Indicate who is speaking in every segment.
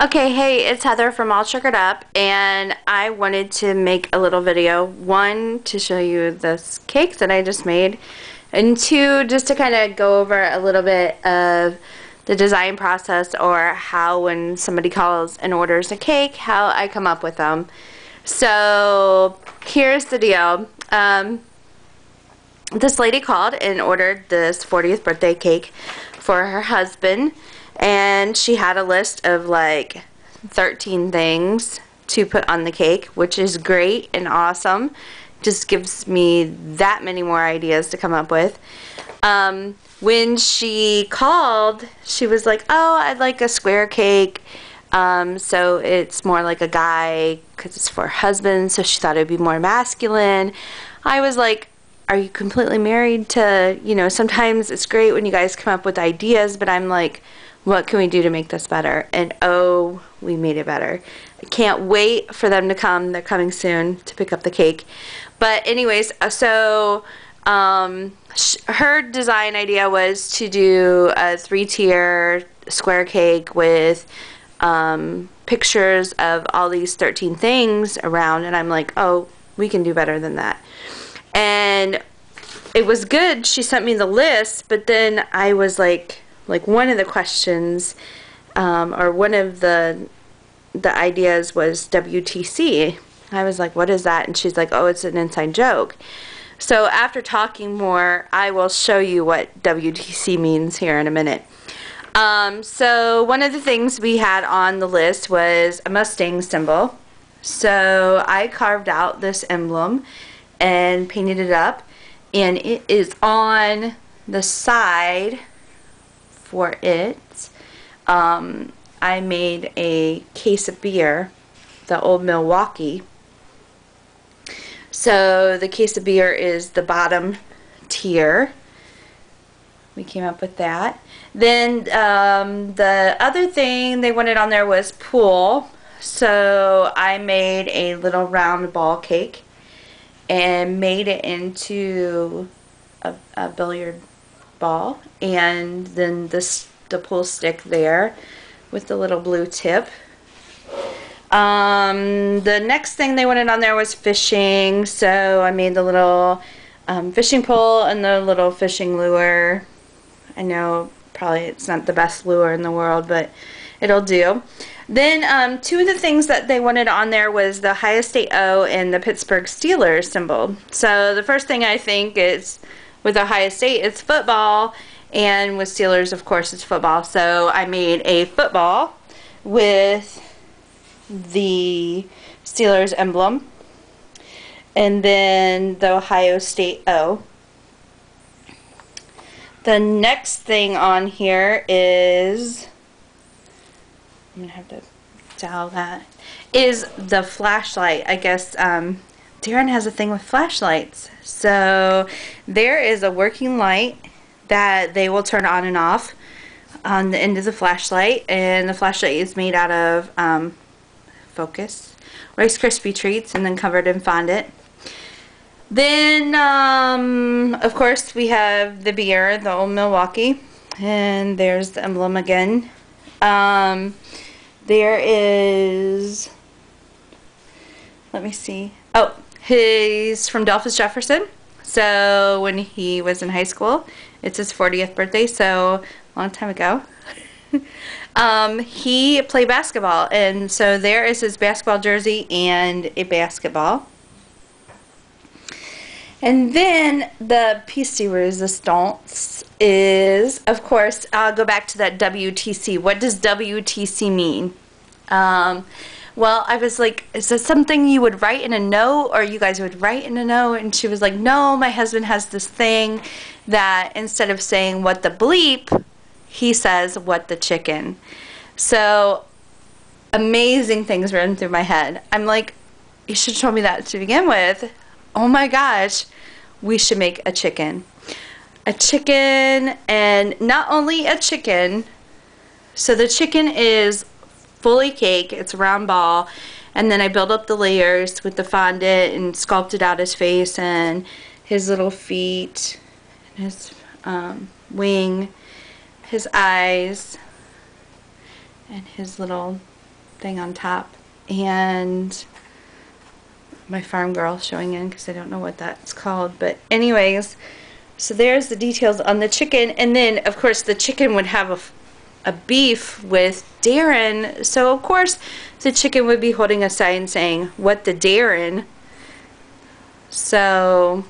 Speaker 1: Okay, hey, it's Heather from All Sugared Up, and I wanted to make a little video. One, to show you this cake that I just made, and two, just to kind of go over a little bit of the design process, or how when somebody calls and orders a cake, how I come up with them. So, here's the deal. This lady called and ordered this 40th birthday cake for her husband, and she had a list of like 13 things to put on the cake, which is great and awesome. Just gives me that many more ideas to come up with. When she called, she was like, oh, I'd like a square cake, so it's more like a guy because it's for her husband, so she thought it would be more masculine. I was like, are you completely married to, sometimes it's great when you guys come up with ideas, but I'm like, what can we do to make this better? And oh, we made it better. I can't wait for them to come. They're coming soon to pick up the cake. But anyways, so her design idea was to do a 3-tier square cake with pictures of all these 13 things around, and I'm like, oh, we can do better than that. And it was good. She sent me the list, but then I was like one of the questions, or one of the ideas was WTC. I was like, what is that? And she's like, oh, it's an inside joke. So after talking more, I will show you what WTC means here in a minute. So one of the things we had on the list was a Mustang symbol. So I carved out this emblem and painted it up, and it is on the side for it. I made a case of beer, the Old Milwaukee. So the case of beer is the bottom tier. We came up with that. Then the other thing they wanted on there was pool. So I made a little round ball cake and made it into a billiard ball, and then the pool stick there with the little blue tip. The next thing they wanted on there was fishing, so I made the little fishing pole and the little fishing lure. I know probably it's not the best lure in the world, but it'll do. Then two of the things that they wanted on there was the Ohio State O and the Pittsburgh Steelers symbol. So the first thing I think is, with Ohio State, it's football, and with Steelers, of course, it's football. So I made a football with the Steelers emblem, and then the Ohio State O. The next thing on here is, I'm going to have to dial that, is the flashlight. I guess Darren has a thing with flashlights. So there is a working light that they will turn on and off on the end of the flashlight, and the flashlight is made out of Focus Rice Krispie treats and then covered in fondant. Then of course we have the beer, the Old Milwaukee, and there's the emblem again. There is, let me see, oh, he's from Delphus Jefferson. So when he was in high school, it's his 40th birthday, so a long time ago. He played basketball, and so there is his basketball jersey and a basketball. And then the piece de resistance is, of course, I'll go back to that WTC. What does WTC mean? Well, I was like, is that something you would write in a note, or you guys would write in a note? And she was like, no, my husband has this thing that instead of saying what the bleep, he says what the chicken. So amazing things run through my head. I'm like, you should have told me that to begin with. Oh my gosh, we should make a chicken. A chicken, and not only a chicken, so the chicken is fully cake, it's a round ball, and then I build up the layers with the fondant and sculpted out his face and his little feet, his wing, his eyes, and his little thing on top. And my farm girl showing in because I don't know what that's called. But anyways, so there's the details on the chicken. And then, of course, the chicken would have a beef with Darren. So, of course, the chicken would be holding a sign saying, "What the Darren?" So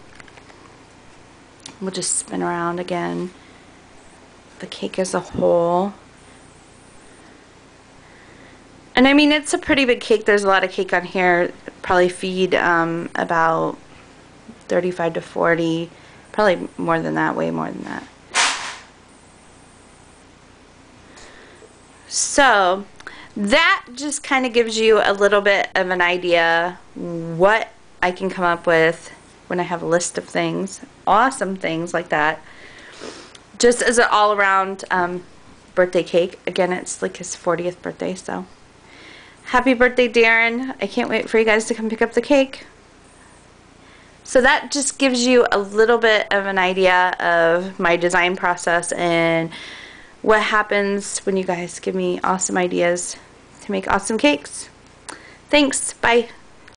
Speaker 1: we'll just spin around again the cake as a whole. And I mean, it's a pretty big cake. There's a lot of cake on here. Probably feed about 35 to 40, probably more than that, way more than that. So that just kind of gives you a little bit of an idea what I can come up with when I have a list of things, awesome things like that, just as an all-around birthday cake. Again, it's like his 40th birthday, so happy birthday, Darren. I can't wait for you guys to come pick up the cake. So that just gives you a little bit of an idea of my design process and what happens when you guys give me awesome ideas to make awesome cakes. Thanks. Bye.